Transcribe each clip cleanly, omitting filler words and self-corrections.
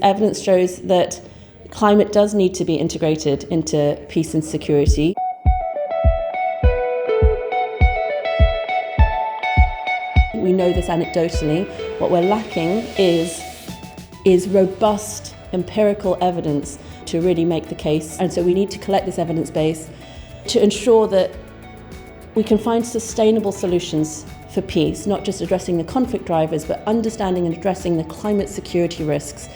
Evidence shows that climate does need to be integrated into peace and security. We know this anecdotally. What we're lacking is robust empirical evidence to really make the case. And so we need to collect this evidence base to ensure that we can find sustainable solutions for peace, not just addressing the conflict drivers, but understanding and addressing the climate security risks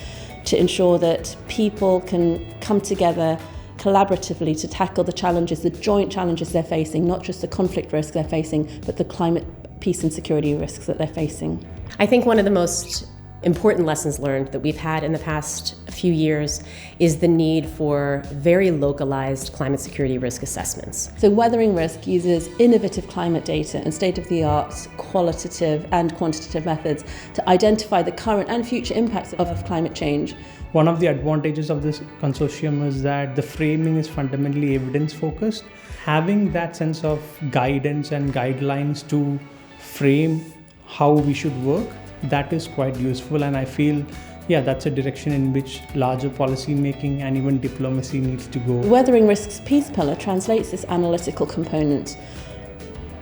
to ensure that people can come together collaboratively to tackle the challenges, the joint challenges they're facing, not just the conflict risks they're facing, but the climate, peace and security risks that they're facing. I think one of the most important lessons learned that we've had in the past few years is the need for very localized climate security risk assessments. So Weathering Risk uses innovative climate data and state-of-the-art qualitative and quantitative methods to identify the current and future impacts of climate change. One of the advantages of this consortium is that the framing is fundamentally evidence-focused. Having that sense of guidance and guidelines to frame how we should work, that is quite useful, and I feel, that's a direction in which larger policy making and even diplomacy needs to go. Weathering Risk's Peace Pillar translates this analytical component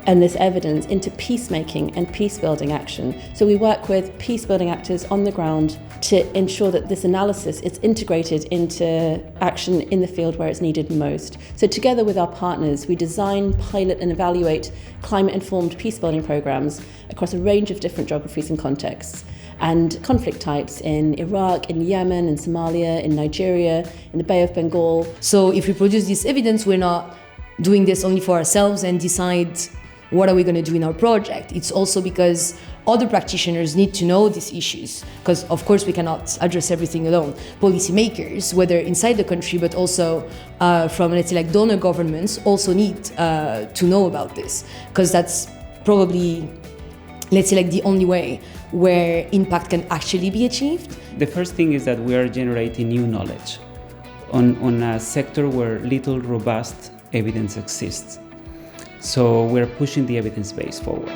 and this evidence into peacemaking and peace-building action. So we work with peace-building actors on the ground to ensure that this analysis is integrated into action in the field where it's needed most. So together with our partners, we design, pilot and evaluate climate-informed peace-building programs across a range of different geographies and contexts and conflict types in Iraq, in Yemen, in Somalia, in Nigeria, in the Bay of Bengal. So if we produce this evidence, we're not doing this only for ourselves and decide what are we going to do in our project. It's also because other practitioners need to know these issues, because of course we cannot address everything alone. Policymakers, whether inside the country but also from, let's say, like donor governments, also need to know about this, because that's probably, let's say, like the only way where impact can actually be achieved. The first thing is that we are generating new knowledge on a sector where little robust evidence exists. So we're pushing the evidence base forward.